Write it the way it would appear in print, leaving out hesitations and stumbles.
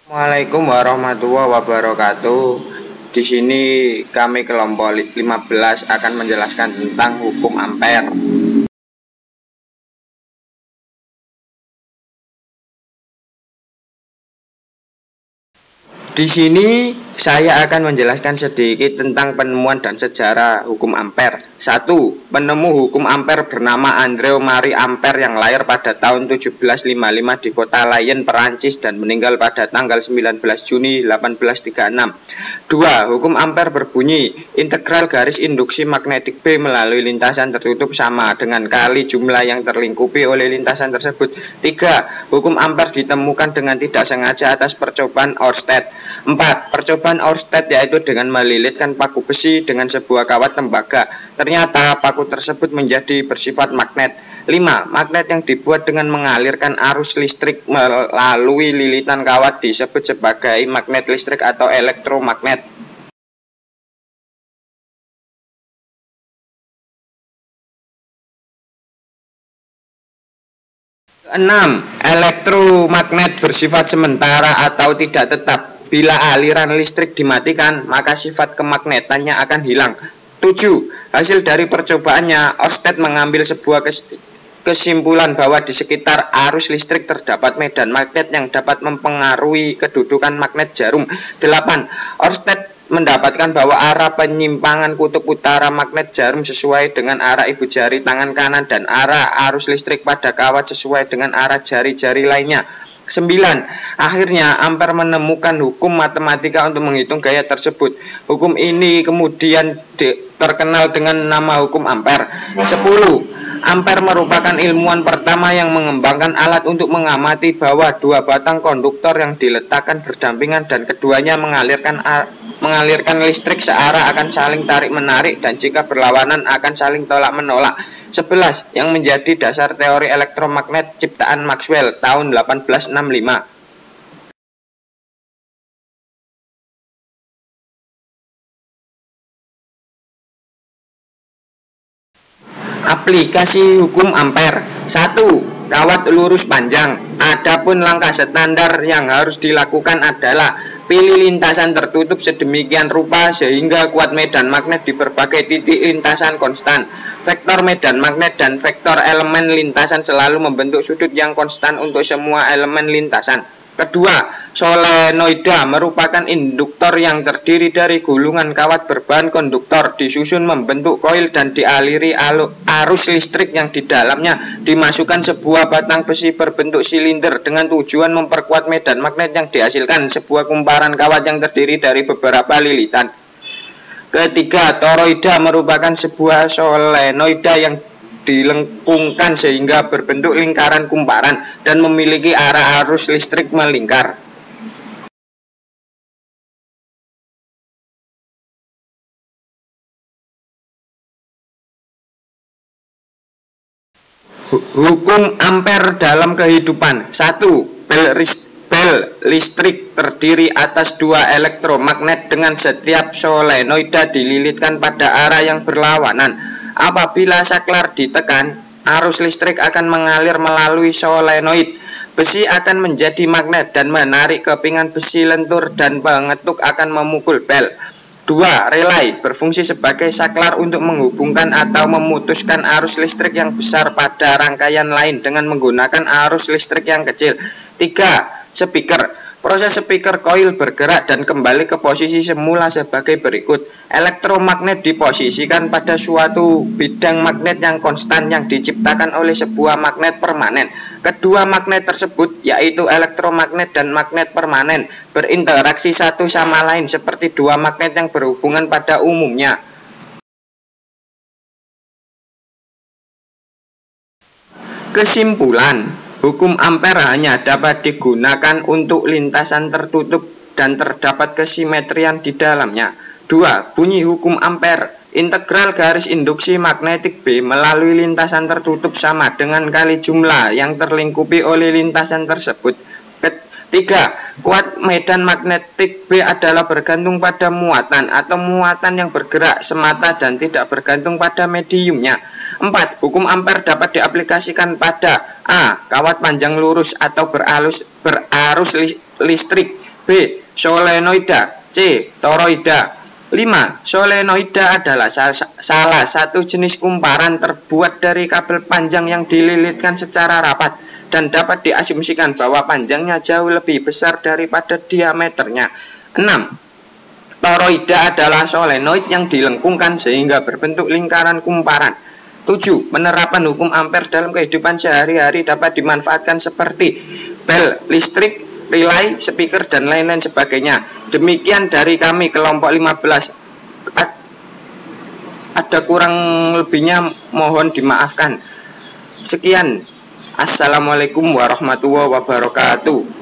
Assalamualaikum warahmatullahi wabarakatuh. Di sini kami kelompok 15 akan menjelaskan tentang hukum ampere. Di sini saya akan menjelaskan sedikit tentang penemuan dan sejarah hukum ampere. 1. Penemu hukum ampere bernama Andrew Marie Ampere yang lahir pada tahun 1755 di kota Lyon, Perancis dan meninggal pada tanggal 19 Juni 1836. 2. Hukum ampere berbunyi integral garis induksi magnetik B melalui lintasan tertutup sama dengan kali jumlah yang terlingkupi oleh lintasan tersebut. 3. Hukum ampere ditemukan dengan tidak sengaja atas percobaan Oersted. 4. Percobaan Oersted yaitu dengan melilitkan paku besi dengan sebuah kawat tembaga. Ternyata paku tersebut menjadi bersifat magnet. 5. Magnet yang dibuat dengan mengalirkan arus listrik melalui lilitan kawat disebut sebagai magnet listrik atau elektromagnet. 6. Elektromagnet bersifat sementara atau tidak tetap. Bila aliran listrik dimatikan, maka sifat kemagnetannya akan hilang. 7. Hasil dari percobaannya, Oersted mengambil sebuah kesimpulan bahwa di sekitar arus listrik terdapat medan magnet yang dapat mempengaruhi kedudukan magnet jarum. 8. Oersted mendapatkan bahwa arah penyimpangan kutub utara magnet jarum sesuai dengan arah ibu jari tangan kanan dan arah arus listrik pada kawat sesuai dengan arah jari-jari lainnya. 9. Akhirnya Ampere menemukan hukum matematika untuk menghitung gaya tersebut. Hukum ini kemudian terkenal dengan nama hukum Ampere. 10. Ampere merupakan ilmuwan pertama yang mengembangkan alat untuk mengamati bahwa dua batang konduktor yang diletakkan berdampingan dan keduanya mengalirkan listrik searah akan saling tarik-menarik dan jika berlawanan akan saling tolak-menolak. 11. Yang menjadi dasar teori elektromagnet ciptaan Maxwell tahun 1865. Aplikasi hukum ampere. 1. Kawat lurus panjang. Adapun langkah standar yang harus dilakukan adalah pilih lintasan tertutup sedemikian rupa sehingga kuat medan magnet di berbagai titik lintasan konstan. Vektor medan magnet dan vektor elemen lintasan selalu membentuk sudut yang konstan untuk semua elemen lintasan. Kedua, solenoida merupakan induktor yang terdiri dari gulungan kawat berbahan konduktor disusun membentuk koil dan dialiri arus listrik yang di dalamnya dimasukkan sebuah batang besi berbentuk silinder dengan tujuan memperkuat medan magnet yang dihasilkan sebuah kumparan kawat yang terdiri dari beberapa lilitan. Ketiga, toroida merupakan sebuah solenoida yang dilengkungkan sehingga berbentuk lingkaran kumparan dan memiliki arah arus listrik melingkar. Hukum ampere dalam kehidupan. 1. Bel listrik terdiri atas dua elektromagnet dengan setiap solenoida dililitkan pada arah yang berlawanan. Apabila saklar ditekan, arus listrik akan mengalir melalui solenoid. Besi akan menjadi magnet dan menarik kepingan besi lentur dan pengetuk akan memukul bel. 2. Relay berfungsi sebagai saklar untuk menghubungkan atau memutuskan arus listrik yang besar pada rangkaian lain dengan menggunakan arus listrik yang kecil. 3. Speaker. Proses speaker koil bergerak dan kembali ke posisi semula sebagai berikut. Elektromagnet diposisikan pada suatu bidang magnet yang konstan yang diciptakan oleh sebuah magnet permanen. Kedua magnet tersebut, yaitu elektromagnet dan magnet permanen, berinteraksi satu sama lain seperti dua magnet yang berhubungan pada umumnya. Kesimpulan, hukum ampere hanya dapat digunakan untuk lintasan tertutup dan terdapat kesimetrian di dalamnya. 2. Bunyi hukum ampere. Integral garis induksi magnetik B melalui lintasan tertutup sama dengan kali jumlah yang terlingkupi oleh lintasan tersebut. 3. Kuat medan magnetik B adalah bergantung pada muatan atau muatan yang bergerak semata dan tidak bergantung pada mediumnya. 4. Hukum ampere dapat diaplikasikan pada A. Kawat panjang lurus atau berarus listrik. B. Solenoida. C. Toroida. 5. Solenoida adalah salah satu jenis kumparan terbuat dari kabel panjang yang dililitkan secara rapat dan dapat diasumsikan bahwa panjangnya jauh lebih besar daripada diameternya. 6. Toroida adalah solenoid yang dilengkungkan sehingga berbentuk lingkaran kumparan. 7. Penerapan hukum Ampere dalam kehidupan sehari-hari dapat dimanfaatkan seperti bel listrik, relay, speaker, dan lain-lain sebagainya. Demikian dari kami kelompok 15. Ada kurang lebihnya mohon dimaafkan. Sekian. Assalamualaikum warahmatullahi wabarakatuh.